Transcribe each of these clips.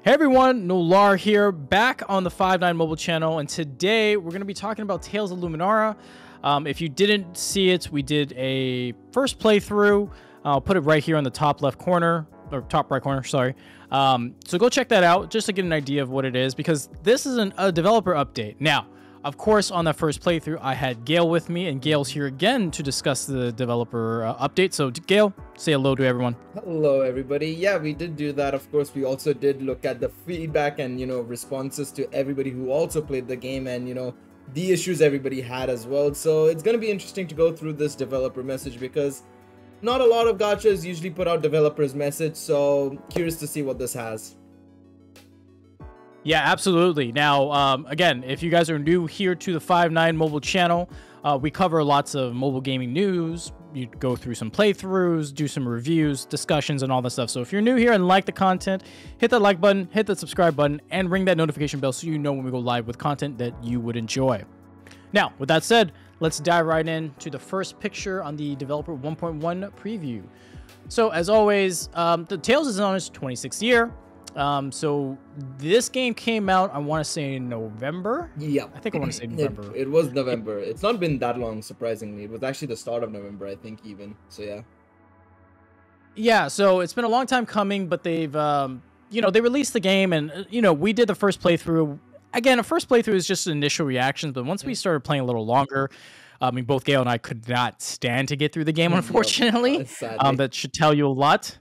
Hey everyone, Nolar here, back on the 5-9 mobile channel, and today we're going to be talking about Tales of Lumanaria. If you didn't see it, we did a first playthrough. I'll put it right here on the top left corner, or top right corner, sorry. So go check that out just to get an idea of what it is, because this is a developer update. Now, of course, on that first playthrough, I had Gail with me, and Gail's here again to discuss the developer update. So, Gail, say hello to everyone. Hello, everybody. Yeah, we did do that. Of course, we also did look at the feedback and, responses to everybody who also played the game and, the issues everybody had as well. So it's going to be interesting to go through this developer message because not a lot of gachas usually put out developers message. So curious to see what this has. Yeah, absolutely. Now, again, if you guys are new here to the 5-9 mobile channel, we cover lots of mobile gaming news. You go through some playthroughs, do some reviews, discussions, and all that stuff. So if you're new here and like the content, hit that like button, hit that subscribe button, and ring that notification bell so you know when we go live with content that you would enjoy. Now, with that said, let's dive right into the first picture on the Developer 1.1 preview. So as always, the Tales is on its 26th year. So this game came out, I want to say in November. Yeah, I think I want to say November. It was November. It's not been that long, surprisingly. It was actually the start of November, I think, even. So yeah. Yeah, so it's been a long time coming, but they've, they released the game, and we did the first playthrough. Again, a first playthrough is just initial reactions, but once we started playing a little longer, I mean, both Gail and I could not stand to get through the game, unfortunately. That should tell you a lot.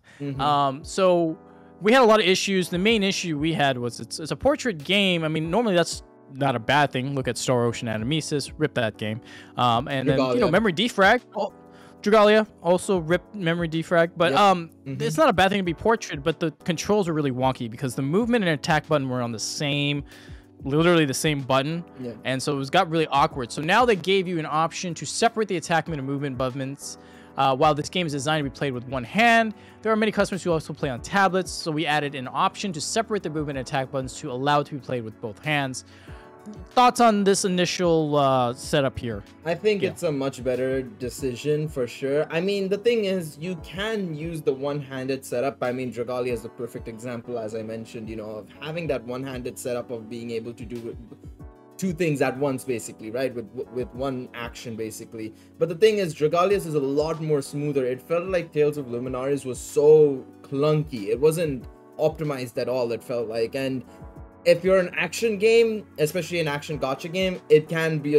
So we had a lot of issues. The main issue we had was it's a portrait game. I mean, normally that's not a bad thing. Look at Star Ocean Animesis, rip that game. And Dragalia. then, memory defrag. Oh, Dragalia also ripped memory defrag. But it's not a bad thing to be portrait, but the controls are really wonky because the movement and attack button were on the same, literally the same button. Yeah. And so it got really awkward. So now they gave you an option to separate the attack and movement movements. While this game is designed to be played with one hand, there are many customers who also play on tablets, so we added an option to separate the movement and attack buttons to allow it to be played with both hands. Thoughts on this initial setup here? I think it's a much better decision for sure. I mean, the thing is, you can use the one-handed setup. I mean, Dragalia is the perfect example, as I mentioned, of having that one-handed setup of being able to do two things at once, basically, right, with one action, basically. But the thing is, Dragalia's is a lot more smoother. It felt like Tales of Lumanaria was so clunky. It wasn't optimized at all, it felt like. And if you're an action game, especially an action gacha game, it can be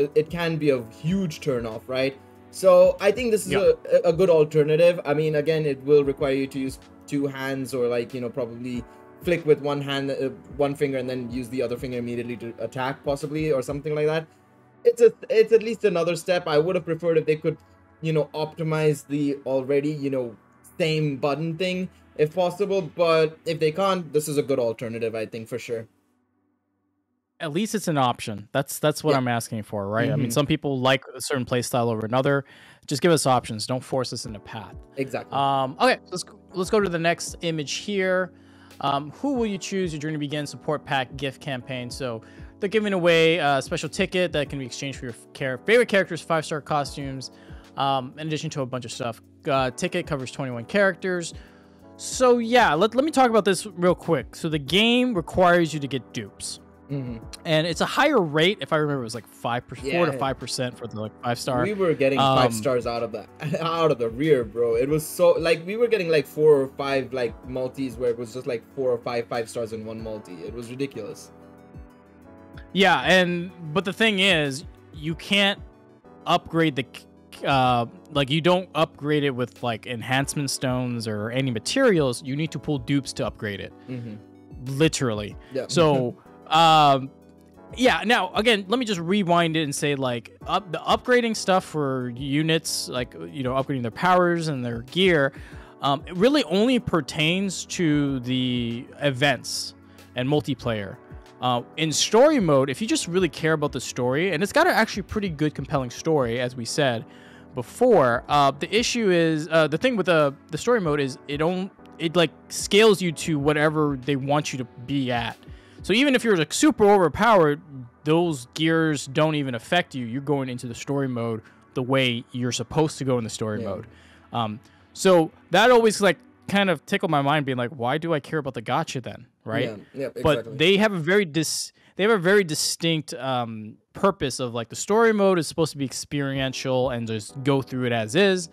a huge turnoff, right? So I think this is a good alternative. I mean, again, it will require you to use two hands, or probably flick with one hand, one finger, and then use the other finger immediately to attack, possibly, or something like that. It's at least another step. I would have preferred if they could, optimize the already, same button thing if possible. But if they can't, this is a good alternative, I think, for sure. At least it's an option. That's what I'm asking for, right? I mean, some people like a certain play style over another. Just give us options. Don't force us in a path. Exactly. Okay, let's go to the next image here. Who will you choose? Your journey begins. Support pack gift campaign. So they're giving away a special ticket that can be exchanged for your favorite characters, 5-star costumes, in addition to a bunch of stuff. Ticket covers 21 characters. So yeah, let me talk about this real quick. So the game requires you to get dupes. And it's a higher rate. If I remember, it was like 4 to 5% for the 5-star. We were getting 5 stars out of the rear, bro. It was so we were getting like 4 or 5 multis where it was just like 4 or 5 stars in one multi. It was ridiculous. Yeah, but the thing is, you can't upgrade the you don't upgrade it with enhancement stones or any materials. You need to pull dupes to upgrade it. Literally. Yeah. So now again, let me just rewind it and say the upgrading stuff for units, upgrading their powers and their gear, it really only pertains to the events and multiplayer. In story mode, if you just really care about the story, and it's got an actually pretty good compelling story, as we said before, the issue is the thing with the story mode is it scales you to whatever they want you to be at. So even if you're super overpowered, those gears don't even affect you. You're going into the story mode the way you're supposed to go in the story mode. So that always kind of tickled my mind, being like, why do I care about the gacha then, right? Yeah, yep, But exactly. they have a very distinct purpose of like the story mode is supposed to be experiential and just go through it as is.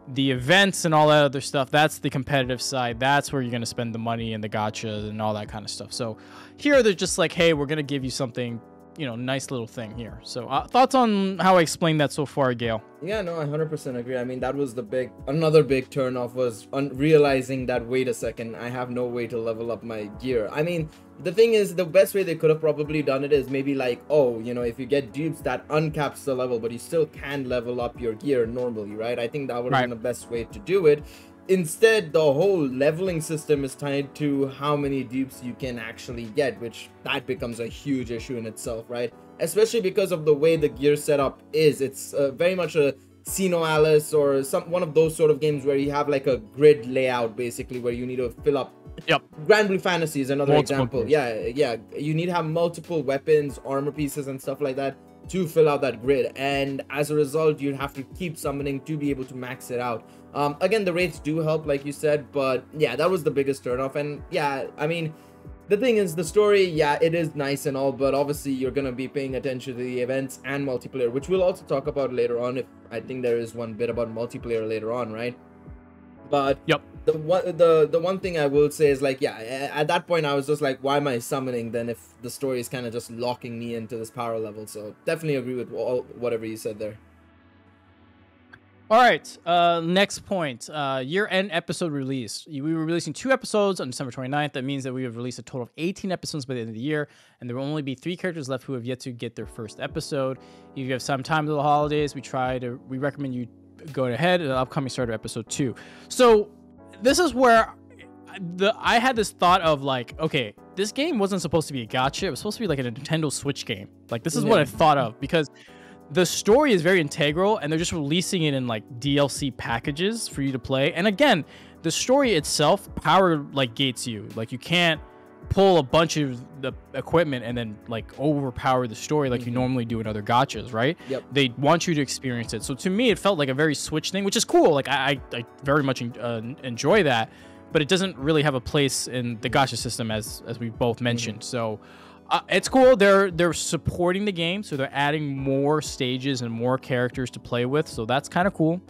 The events and all that other stuff, that's the competitive side. That's where you're going to spend the money and the gacha and all that kind of stuff. So here they're just like, hey, we're going to give you something, you know, nice little thing here. So thoughts on how I explained that so far, Gail? Yeah, no, I 100% agree. I mean, that was another big turnoff was realizing that, wait a second, I have no way to level up my gear. I mean, the thing is, the best way they could have probably done it is maybe like, oh, you know, if you get dupes, that uncaps the level, but you still can level up your gear normally, right? I think that would have been the best way to do it. Instead, the whole leveling system is tied to how many dupes you can actually get, which that becomes a huge issue in itself, right? Especially because of the way the gear setup is. It's very much a Sino Alice or one of those sort of games where you have like a grid layout, basically, where you need to fill up. Yep. Grand Blue Fantasy is another example. Yeah. You need to have multiple weapons, armor pieces, and stuff like that to fill out that grid, and as a result you have to keep summoning to be able to max it out. Again, the rates do help, like you said, but yeah, that was the biggest turnoff. And yeah, I mean, the thing is, the story, yeah, it is nice and all, but obviously you're gonna be paying attention to the events and multiplayer, which we'll also talk about later on. If I think there is one bit about multiplayer later on, right? But yep, the one thing I will say is, like, yeah, at that point I was just like, why am I summoning then if the story is kind of just locking me into this power level? So definitely agree with whatever you said there. All right, next point, year-end episode release. We were releasing 2 episodes on December 29th. That means that we have released a total of 18 episodes by the end of the year, and there will only be 3 characters left who have yet to get their first episode. If you have some time to the holidays, we recommend you go ahead to the upcoming start of episode 2. So this is where I had this thought of like, okay, this game wasn't supposed to be a gacha. It was supposed to be like a Nintendo Switch game. Like, this is what I thought of, because the story is very integral and they're just releasing it in like DLC packages for you to play. And again, the story itself power like gates you. Like, you can't pull a bunch of the equipment and then like overpower the story like you normally do in other gachas, right? Yep. They want you to experience it. So to me, it felt like a very Switch thing, which is cool. Like, I very much enjoy that, but it doesn't really have a place in the gacha system as we both mentioned. So it's cool. They're supporting the game, so they're adding more stages and more characters to play with. So that's kind of cool.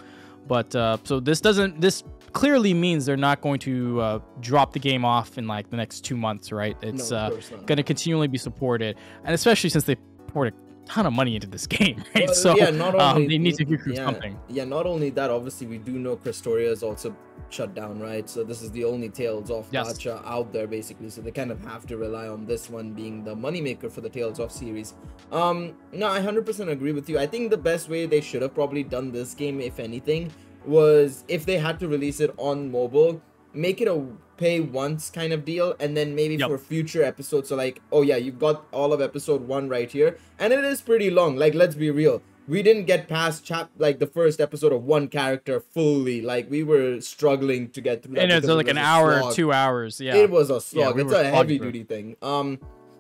But so this clearly means they're not going to drop the game off in like the next 2 months, right? It's going to continually be supported, and especially since they poured a ton of money into this game, right? So yeah, not only, they need to do something. Yeah, not only that, obviously we do know Christoria is also shut down, right? So this is the only Tales of gacha out there, basically. So they kind of have to rely on this one being the moneymaker for the Tales of series. No, I 100% agree with you. I think the best way they should have probably done this game, if anything, was if they had to release it on mobile, make it a pay once kind of deal, and then maybe for future episodes, so like, oh yeah, you've got all of episode 1 right here, and it is pretty long. Like, let's be real, we didn't get past like the first episode of one character fully. Like, we were struggling to get through that, and it's like an hour, 2 hours. Yeah, it was a slog. It's a heavy duty thing.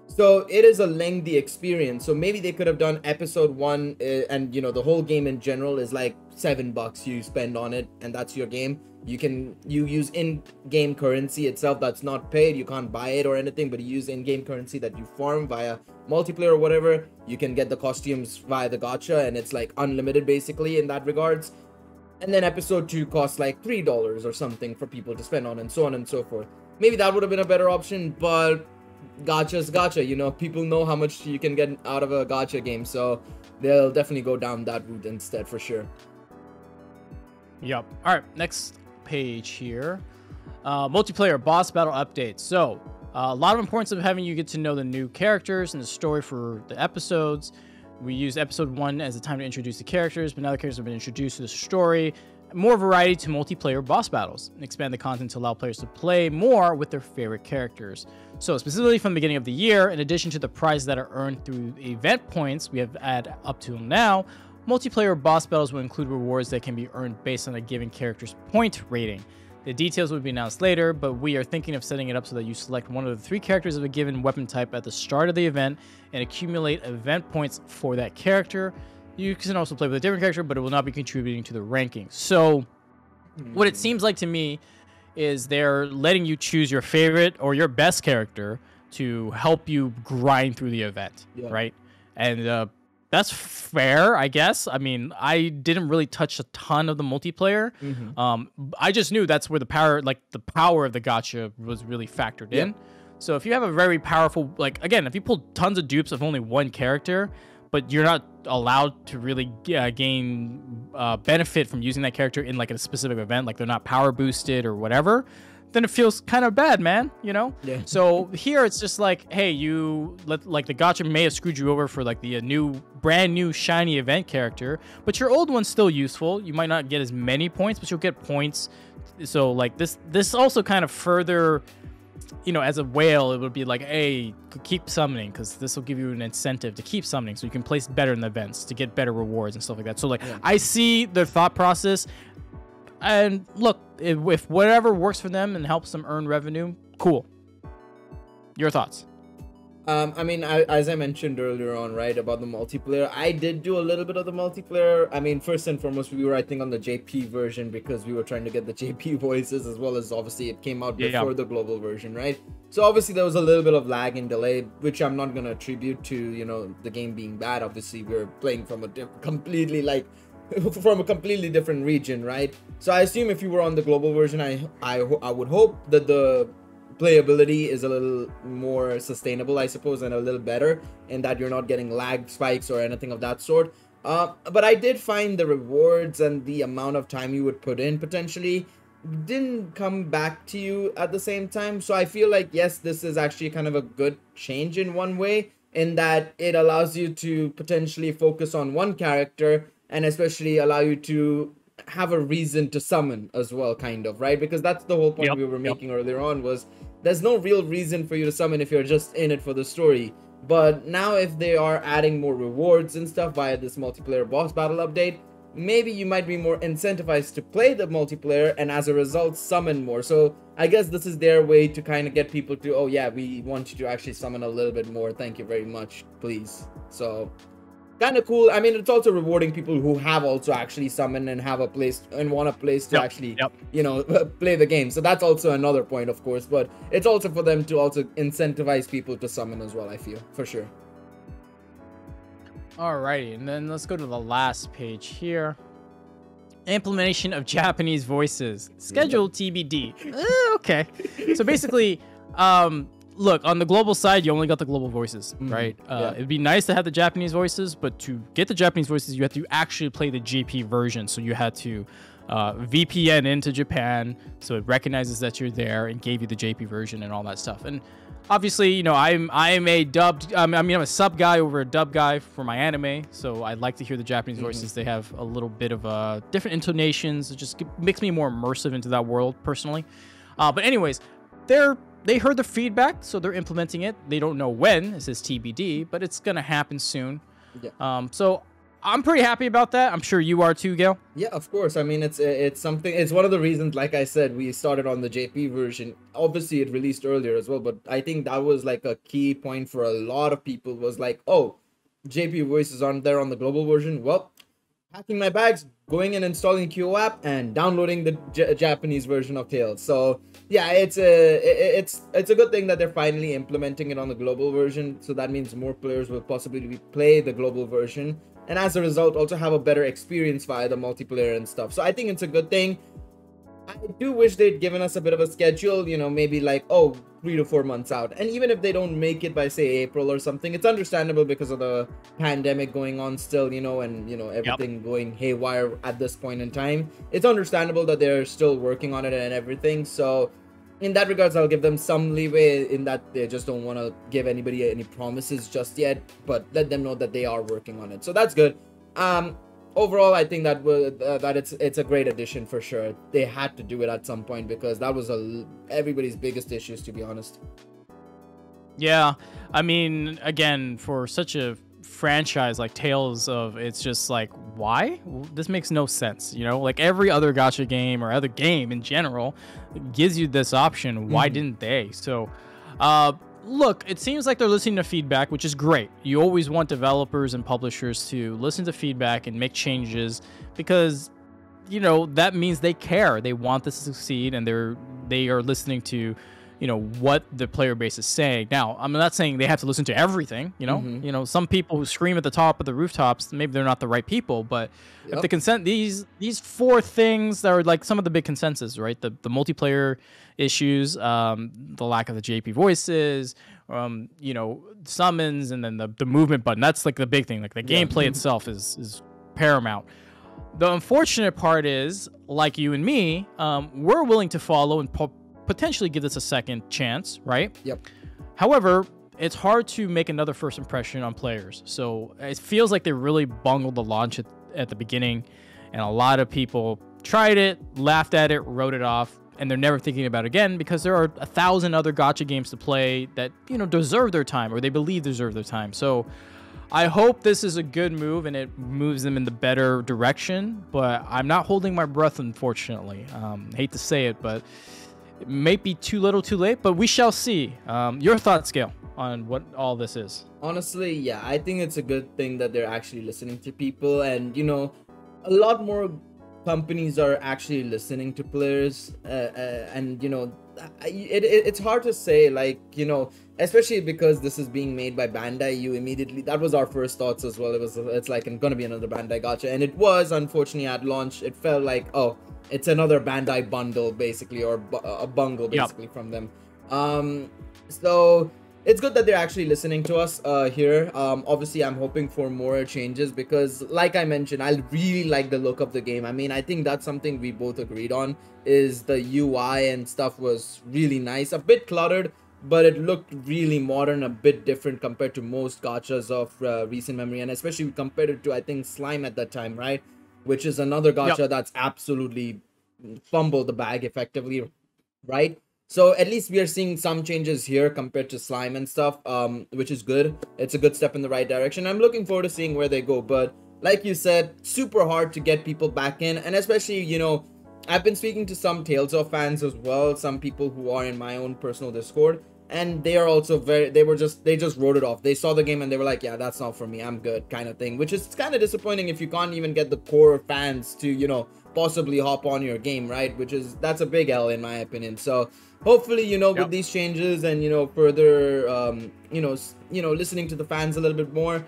So it is a lengthy experience. So maybe they could have done episode 1, and you know, the whole game in general is like $7 you spend on it, and that's your game. You use in-game currency itself that's not paid. You can't buy it or anything, but you use in-game currency that you farm via multiplayer or whatever. You can get the costumes via the gacha, and it's like unlimited basically in that regards. And then episode 2 costs like $3 or something for people to spend on, and so on and so forth. Maybe that would have been a better option, but gacha's gacha, you know, people know how much you can get out of a gacha game, so they'll definitely go down that route instead for sure. Yep. All right, next page here. Multiplayer boss battle updates. So a lot of importance of having you get to know the new characters and the story for the episodes. We used episode 1 as the time to introduce the characters, but now the characters have been introduced to the story. More variety to multiplayer boss battles, and expand the content to allow players to play more with their favorite characters. So specifically from the beginning of the year, in addition to the prizes that are earned through event points we have had up to now, multiplayer boss battles will include rewards that can be earned based on a given character's point rating. The details will be announced later, but we are thinking of setting it up so that you select one of the 3 characters of a given weapon type at the start of the event and accumulate event points for that character. You can also play with a different character, but it will not be contributing to the ranking. So what it seems like to me is they're letting you choose your favorite or your best character to help you grind through the event, right? And that's fair, I guess. I mean, I didn't really touch a ton of the multiplayer. I just knew that's where the power of the gacha was really factored in. So if you have a very powerful, like, again, if you pull tons of dupes of only one character, but you're not allowed to really gain benefit from using that character in like a specific event, like they're not power boosted or whatever, then it feels kind of bad, man, you know? So here it's just like, hey, like the gacha may have screwed you over for like the brand new shiny event character, but your old one's still useful. You might not get as many points, but you'll get points. So like this also kind of further, you know, as a whale, it would be like, hey, keep summoning, because this will give you an incentive to keep summoning so you can place better in the events to get better rewards and stuff like that. So like I see their thought process, and look, if whatever works for them and helps them earn revenue, cool. Your thoughts? I mean, as I mentioned earlier on, right, about the multiplayer, I did do a little bit of the multiplayer. I mean, first and foremost, we were, I think, on the JP version because we were trying to get the JP voices, as well as obviously it came out before the global version, right? So obviously there was a little bit of lag and delay, which I'm not going to attribute to, you know, the game being bad. Obviously, we're playing from a completely different region, right? So I assume if you were on the global version, I would hope that the playability is a little more sustainable, I suppose, and a little better, in that you're not getting lag spikes or anything of that sort. But I did find the rewards and the amount of time you would put in potentially didn't come back to you at the same time. So I feel like, yes, this is actually kind of a good change in one way, in that it allows you to potentially focus on one character and especially allow you to have a reason to summon as well, kind of, right? Because that's the whole point we were making earlier on, was there's no real reason for you to summon if you're just in it for the story. But now if they are adding more rewards and stuff via this multiplayer boss battle update, maybe you might be more incentivized to play the multiplayer and as a result summon more. So I guess this is their way to kind of get people to, oh yeah, we want you to actually summon a little bit more, thank you very much, please. So kind of cool. I mean, it's also rewarding people who have also actually summoned and have a place and want a place to actually, you know, play the game. So that's also another point, of course, but it's also for them to also incentivize people to summon as well, I feel, for sure. Alrighty, and then let's go to the last page here. Implementation of Japanese voices. Schedule TBD. Okay. So basically, look, on the global side, you only got the global voices, right? It'd be nice to have the Japanese voices, but to get the Japanese voices, you have to actually play the JP version. So you had to VPN into Japan, so it recognizes that you're there and gave you the JP version and all that stuff. And obviously, you know, I'm a sub guy over a dub guy for my anime, so I like to hear the Japanese voices. They have a little bit of different intonations. It just makes me more immersive into that world, personally. But anyways, they heard the feedback, so they're implementing it. They don't know when. It says TBD, but it's gonna happen soon. So I'm pretty happy about that. I'm sure you are too, Gail. Yeah, of course. I mean, it's something. It's one of the reasons, like I said, we started on the JP version. Obviously, it released earlier as well, but I think that was like a key point for a lot of people. Was like, oh, JP voices aren't there on the global version. Well, packing my bags, going and installing QO app, and downloading the Japanese version of Tales. So yeah, it's a good thing that they're finally implementing it on the global version. So that means more players will possibly play the global version, and as a result also have a better experience via the multiplayer and stuff. So I think it's a good thing. I do wish they'd given us a bit of a schedule, you know, maybe like, oh, 3 to 4 months out. And even if they don't make it by, say, April or something, it's understandable because of the pandemic going on still, you know, and, you know, everything going haywire at this point in time. It's understandable that they're still working on it and everything. So in that regards, I'll give them some leeway in that they just don't want to give anybody any promises just yet, but let them know that they are working on it. So that's good. Overall, I think that it's a great addition for sure. They had to do it at some point because that was everybody's biggest issues, to be honest. Yeah, I mean, again, for such a franchise like Tales of, it's just like, why? This makes no sense, you know? Like every other gacha game or other game in general gives you this option. Why didn't they? So, look, it seems like they're listening to feedback, which is great. You always want developers and publishers to listen to feedback and make changes because you know, that means they care. They want this to succeed, and they are listening to, you know, what the player base is saying. Now, I'm not saying they have to listen to everything, you know. You know, some people who scream at the top of the rooftops, maybe they're not the right people, but if the consent, these four things that are like some of the big consensus, right? The multiplayer issues, the lack of the JP voices, you know, summons, and then the movement button. That's like the big thing. Like the gameplay itself is paramount. The unfortunate part is, like you and me, we're willing to follow and potentially give this a second chance, right? Yep. However, it's hard to make another first impression on players. So it feels like they really bungled the launch at the beginning, and a lot of people tried it, laughed at it, wrote it off, and they're never thinking about it again because there are 1,000 other gacha games to play that, you know, deserve their time, or they believe deserve their time. So I hope this is a good move and it moves them in the better direction, but I'm not holding my breath, unfortunately. Hate to say it, but it may be too little too late, but we shall see. Your thoughts, Gail, on what all this is? Honestly, yeah, I think it's a good thing that they're actually listening to people, and, you know, a lot more companies are actually listening to players, and, you know, it's hard to say, like, you know, especially because this is being made by Bandai. You immediately, that was our first thoughts as well. It's like gonna be another Bandai gacha, and it was, unfortunately, at launch it felt like, oh, it's another Bandai bundle basically, or a bungle basically from them. So it's good that they're actually listening to us here. Obviously, I'm hoping for more changes because, like I mentioned, I really like the look of the game. I mean, I think that's something we both agreed on, is the UI and stuff was really nice. A bit cluttered, but it looked really modern, a bit different compared to most gachas of recent memory, and especially compared it to, I think, Slime at that time, right? Which is another gacha that's absolutely fumbled the bag effectively, right? So at least we are seeing some changes here compared to Slime and stuff, which is good. It's a good step in the right direction. I'm looking forward to seeing where they go, but like you said, super hard to get people back in, and especially, you know, I've been speaking to some Tales of fans as well, some people who are in my own personal Discord, and they are also they just wrote it off. They saw the game and they were like, yeah, that's not for me, I'm good, kind of thing, which is kind of disappointing if you can't even get the core fans to, you know, possibly hop on your game, right? That's a big L in my opinion. So hopefully, you know, with these changes and, you know, further you know, listening to the fans a little bit more,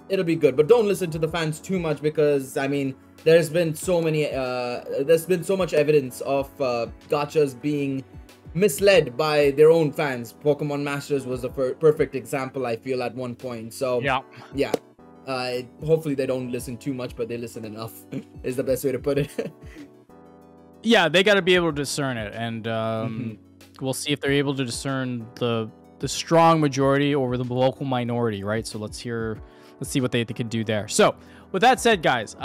it'll be good. But don't listen to the fans too much, because I mean, there's been so much evidence of gachas being misled by their own fans. Pokemon Masters was a perfect example, I feel, at one point. So yeah, hopefully they don't listen too much, but they listen enough is the best way to put it. Yeah, they got to be able to discern it, and we'll see if they're able to discern the strong majority over the vocal minority, right? So let's see what they can do there. So with that said, guys,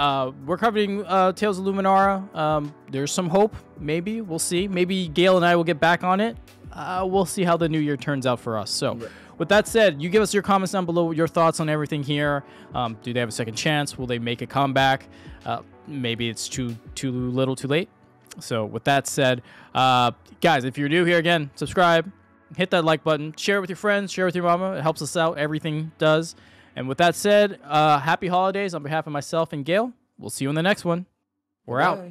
we're covering Tales of Lumanaria. There's some hope, maybe. We'll see. Maybe Gail and I will get back on it. We'll see how the new year turns out for us. So with that said, you give us your comments down below, your thoughts on everything here. Do they have a second chance? Will they make a comeback? Maybe it's too little too late. So with that said, guys, if you're new here, again, subscribe, hit that like button, share it with your friends, share it with your mama. It helps us out. Everything does. And with that said, happy holidays on behalf of myself and Gail. We'll see you in the next one. We're out.